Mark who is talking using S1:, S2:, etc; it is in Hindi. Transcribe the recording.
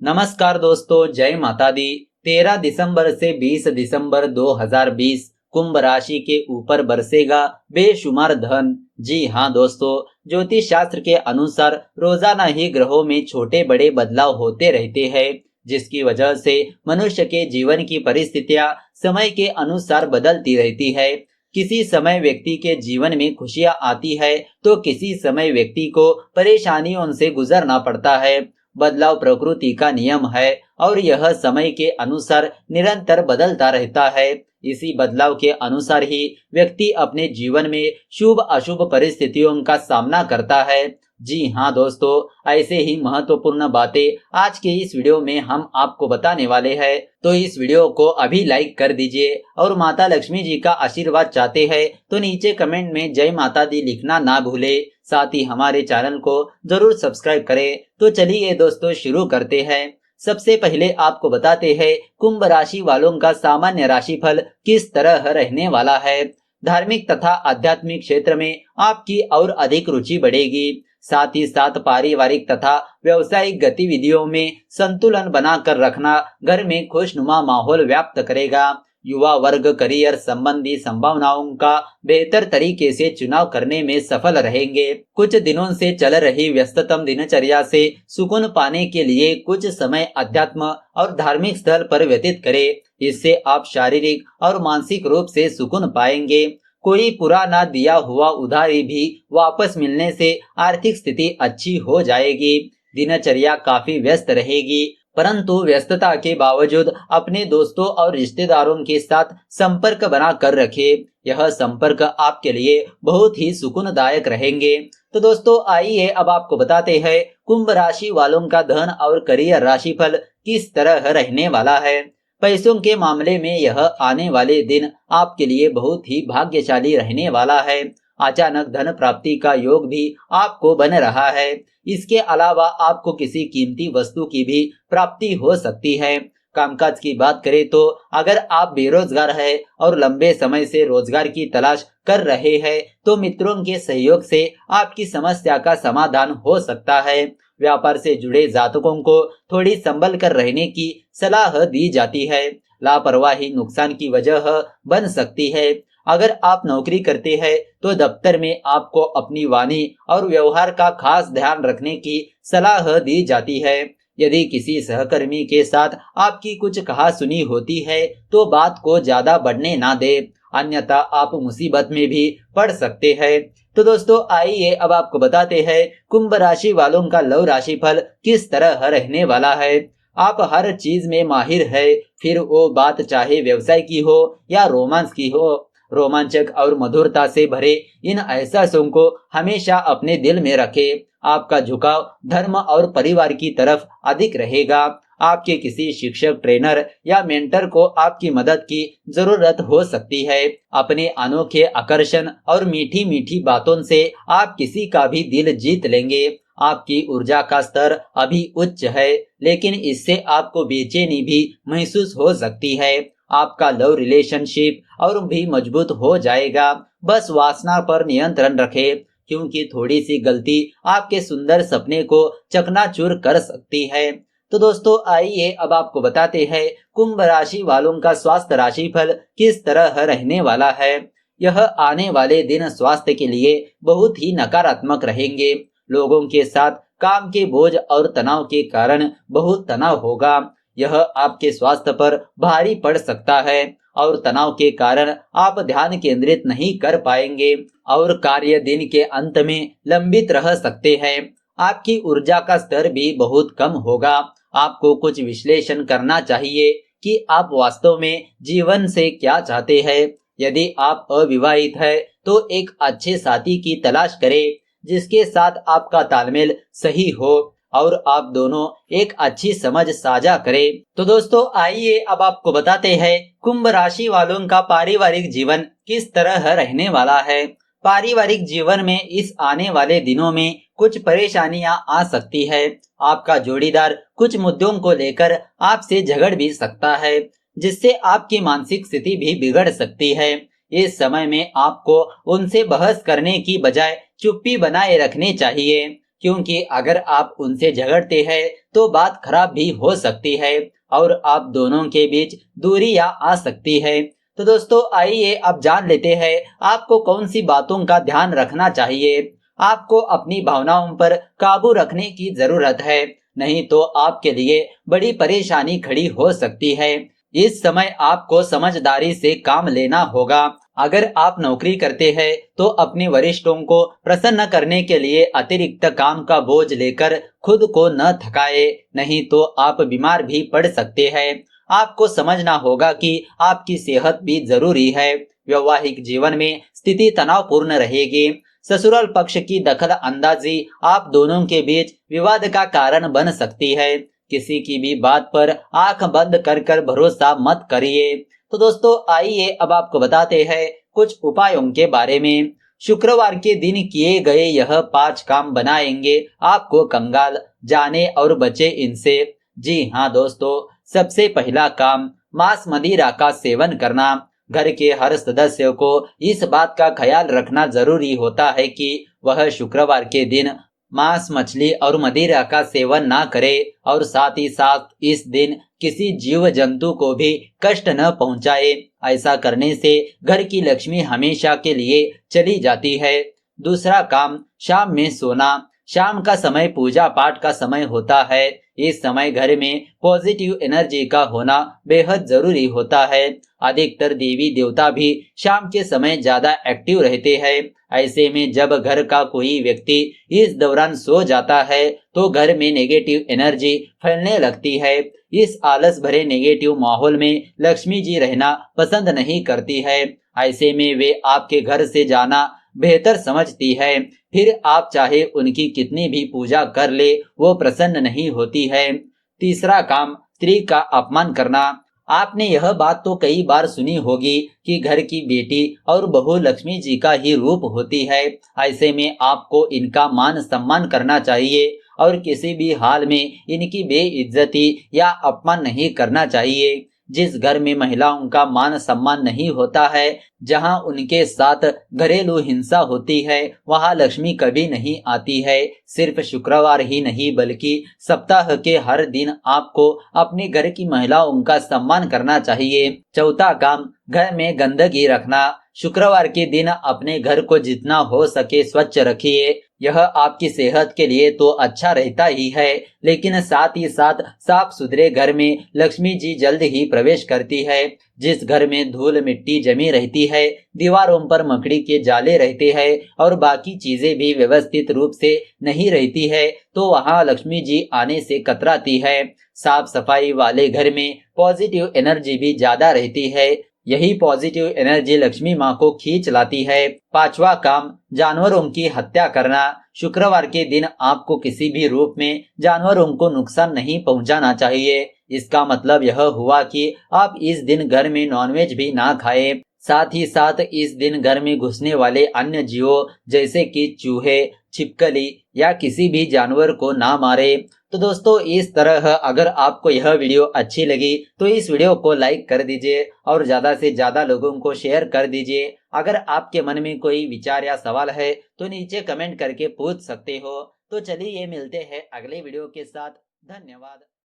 S1: नमस्कार दोस्तों, जय माता दी। 13 दिसंबर से 20 दिसंबर 2020 कुंभ राशि के ऊपर बरसेगा बेशुमार धन। जी हाँ दोस्तों, ज्योतिष शास्त्र के अनुसार रोजाना ही ग्रहों में छोटे बड़े बदलाव होते रहते हैं, जिसकी वजह से मनुष्य के जीवन की परिस्थितियां समय के अनुसार बदलती रहती है। किसी समय व्यक्ति के जीवन में खुशियां आती है तो किसी समय व्यक्ति को परेशानियों से गुजरना पड़ता है। बदलाव प्रकृति का नियम है और यह समय के अनुसार निरंतर बदलता रहता है। इसी बदलाव के अनुसार ही व्यक्ति अपने जीवन में शुभ अशुभ परिस्थितियों का सामना करता है। जी हाँ दोस्तों, ऐसे ही महत्वपूर्ण बातें आज के इस वीडियो में हम आपको बताने वाले हैं। तो इस वीडियो को अभी लाइक कर दीजिए और माता लक्ष्मी जी का आशीर्वाद चाहते हैं तो नीचे कमेंट में जय माता दी लिखना ना भूले। साथ ही हमारे चैनल को जरूर सब्सक्राइब करें। तो चलिए दोस्तों, शुरू करते हैं। सबसे पहले आपको बताते हैं कुंभ राशि वालों का सामान्य राशिफल किस तरह रहने वाला है। धार्मिक तथा आध्यात्मिक क्षेत्र में आपकी और अधिक रुचि बढ़ेगी। साथ ही साथ पारिवारिक तथा व्यवसायिक गतिविधियों में संतुलन बनाकर रखना घर में खुशनुमा माहौल व्याप्त करेगा। युवा वर्ग करियर संबंधी संभावनाओं का बेहतर तरीके से चुनाव करने में सफल रहेंगे। कुछ दिनों से चल रही व्यस्ततम दिनचर्या से सुकून पाने के लिए कुछ समय अध्यात्म और धार्मिक स्थल पर व्यतीत करें। इससे आप शारीरिक और मानसिक रूप से सुकून पाएंगे। कोई पुराना दिया हुआ उधारी भी वापस मिलने से आर्थिक स्थिति अच्छी हो जाएगी। दिनचर्या काफी व्यस्त रहेगी, परंतु व्यस्तता के बावजूद अपने दोस्तों और रिश्तेदारों के साथ संपर्क बना कर रखें। यह संपर्क आपके लिए बहुत ही सुकूनदायक रहेंगे। तो दोस्तों, आइए अब आपको बताते हैं कुंभ राशि वालों का धन और करियर राशिफल किस तरह रहने वाला है। पैसों के मामले में यह आने वाले दिन आपके लिए बहुत ही भाग्यशाली रहने वाला है। अचानक धन प्राप्ति का योग भी आपको बन रहा है। इसके अलावा आपको किसी कीमती वस्तु की भी प्राप्ति हो सकती है। कामकाज की बात करें तो अगर आप बेरोजगार हैं और लंबे समय से रोजगार की तलाश कर रहे हैं तो मित्रों के सहयोग से आपकी समस्या का समाधान हो सकता है। व्यापार से जुड़े जातकों को थोड़ी संभल कर रहने की सलाह दी जाती है। लापरवाही नुकसान की वजह बन सकती है। अगर आप नौकरी करते हैं तो दफ्तर में आपको अपनी वाणी और व्यवहार का खास ध्यान रखने की सलाह दी जाती है। यदि किसी सहकर्मी के साथ आपकी कुछ कहासुनी होती है तो बात को ज्यादा बढ़ने ना दे, अन्यथा आप मुसीबत में भी पड़ सकते हैं। तो दोस्तों, आइए अब आपको बताते हैं कुंभ राशि वालों का लव राशिफल किस तरह रहने वाला है। आप हर चीज में माहिर है, फिर वो बात चाहे व्यवसाय की हो या रोमांस की हो। रोमांचक और मधुरता से भरे इन एहसासों को हमेशा अपने दिल में रखें। आपका झुकाव धर्म और परिवार की तरफ अधिक रहेगा। आपके किसी शिक्षक, ट्रेनर या मेंटर को आपकी मदद की जरूरत हो सकती है। अपने अनोखे आकर्षण और मीठी मीठी बातों से आप किसी का भी दिल जीत लेंगे। आपकी ऊर्जा का स्तर अभी उच्च है, लेकिन इससे आपको बेचैनी भी महसूस हो सकती है। आपका लव रिलेशनशिप और भी मजबूत हो जाएगा। बस वासना पर नियंत्रण रखें, क्योंकि थोड़ी सी गलती आपके सुंदर सपने को चकनाचूर कर सकती है। तो दोस्तों, आइए अब आपको बताते हैं कुंभ राशि वालों का स्वास्थ्य राशिफल किस तरह रहने वाला है। यह आने वाले दिन स्वास्थ्य के लिए बहुत ही नकारात्मक रहेंगे। लोगों के साथ काम के बोझ और तनाव के कारण बहुत तनाव होगा। यह आपके स्वास्थ्य पर भारी पड़ सकता है और तनाव के कारण आप ध्यान केंद्रित नहीं कर पाएंगे और कार्य दिन के अंत में लंबित रह सकते हैं। आपकी ऊर्जा का स्तर भी बहुत कम होगा। आपको कुछ विश्लेषण करना चाहिए कि आप वास्तव में जीवन से क्या चाहते हैं। यदि आप अविवाहित हैं तो एक अच्छे साथी की तलाश करें जिसके साथ आपका तालमेल सही हो और आप दोनों एक अच्छी समझ साझा करें। तो दोस्तों, आइए अब आपको बताते हैं कुंभ राशि वालों का पारिवारिक जीवन किस तरह रहने वाला है। पारिवारिक जीवन में इस आने वाले दिनों में कुछ परेशानियां आ सकती है। आपका जोड़ीदार कुछ मुद्दों को लेकर आपसे झगड़ भी सकता है, जिससे आपकी मानसिक स्थिति भी बिगड़ सकती है। इस समय में आपको उनसे बहस करने की बजाय चुप्पी बनाए रखनी चाहिए। क्योंकि अगर आप उनसे झगड़ते हैं तो बात खराब भी हो सकती है और आप दोनों के बीच दूरियां आ सकती है। तो दोस्तों आइए अब जान लेते हैं आपको कौन सी बातों का ध्यान रखना चाहिए। आपको अपनी भावनाओं पर काबू रखने की जरूरत है, नहीं तो आपके लिए बड़ी परेशानी खड़ी हो सकती है। इस समय आपको समझदारी से काम लेना होगा। अगर आप नौकरी करते हैं तो अपने वरिष्ठों को प्रसन्न करने के लिए अतिरिक्त काम का बोझ लेकर खुद को न थकाए, नहीं तो आप बीमार भी पड़ सकते हैं। आपको समझना होगा कि आपकी सेहत भी जरूरी है। वैवाहिक जीवन में स्थिति तनावपूर्ण रहेगी। ससुराल पक्ष की दखल अंदाजी आप दोनों के बीच विवाद का कारण बन सकती है। किसी की भी बात पर आंख बंद कर कर भरोसा मत करिए। तो दोस्तों आइए अब आपको बताते हैं कुछ उपायों के बारे में। शुक्रवार के दिन किए गए यह 5 काम बनाएंगे आपको कंगाल, जाने और बचे इनसे। जी हाँ दोस्तों, सबसे पहला काम मांस मदिरा का सेवन करना। घर के हर सदस्य को इस बात का ख्याल रखना जरूरी होता है कि वह शुक्रवार के दिन मांस, मछली और मदिरा का सेवन ना करे और साथ ही साथ इस दिन किसी जीव जंतु को भी कष्ट न पहुंचाए। ऐसा करने से घर की लक्ष्मी हमेशा के लिए चली जाती है। दूसरा काम शाम में सोना। शाम का समय पूजा पाठ का समय होता है। इस समय घर में पॉजिटिव एनर्जी का होना बेहद जरूरी होता है। अधिकतर देवी देवता भी शाम के समय ज्यादा एक्टिव रहते हैं। ऐसे में जब घर का कोई व्यक्ति इस दौरान सो जाता है तो घर में नेगेटिव एनर्जी फैलने लगती है। इस आलस भरे नेगेटिव माहौल में लक्ष्मी जी रहना पसंद नहीं करती है। ऐसे में वे आपके घर से जाना बेहतर समझती है। फिर आप चाहे उनकी कितनी भी पूजा कर ले, वो प्रसन्न नहीं होती है। तीसरा काम स्त्री का अपमान करना। आपने यह बात तो कई बार सुनी होगी कि घर की बेटी और बहू लक्ष्मी जी का ही रूप होती है। ऐसे में आपको इनका मान सम्मान करना चाहिए और किसी भी हाल में इनकी बेइज्जती या अपमान नहीं करना चाहिए। जिस घर में महिलाओं का मान सम्मान नहीं होता है, जहां उनके साथ घरेलू हिंसा होती है, वहां लक्ष्मी कभी नहीं आती है। सिर्फ शुक्रवार ही नहीं बल्कि सप्ताह के हर दिन आपको अपने घर की महिलाओं का सम्मान करना चाहिए। चौथा काम घर में गंदगी रखना। शुक्रवार के दिन अपने घर को जितना हो सके स्वच्छ रखिए। यह आपकी सेहत के लिए तो अच्छा रहता ही है, लेकिन साथ ही साथ साफ सुथरे घर में लक्ष्मी जी जल्द ही प्रवेश करती है। जिस घर में धूल मिट्टी जमी रहती है, दीवारों पर मकड़ी के जाले रहते हैं और बाकी चीजें भी व्यवस्थित रूप से नहीं रहती है, तो वहां लक्ष्मी जी आने से कतराती है। साफ सफाई वाले घर में पॉजिटिव एनर्जी भी ज्यादा रहती है। यही पॉजिटिव एनर्जी लक्ष्मी माँ को खींच लाती है। पांचवा काम जानवरों की हत्या करना। शुक्रवार के दिन आपको किसी भी रूप में जानवरों को नुकसान नहीं पहुंचाना चाहिए। इसका मतलब यह हुआ कि आप इस दिन घर में नॉनवेज भी ना खाएं। साथ ही साथ इस दिन घर में घुसने वाले अन्य जीवों जैसे कि चूहे, छिपकली या किसी भी जानवर को ना मारे। तो दोस्तों इस तरह अगर आपको यह वीडियो अच्छी लगी तो इस वीडियो को लाइक कर दीजिए और ज्यादा से ज्यादा लोगों को शेयर कर दीजिए। अगर आपके मन में कोई विचार या सवाल है तो नीचे कमेंट करके पूछ सकते हो। तो चलिए मिलते हैं अगले वीडियो के साथ। धन्यवाद।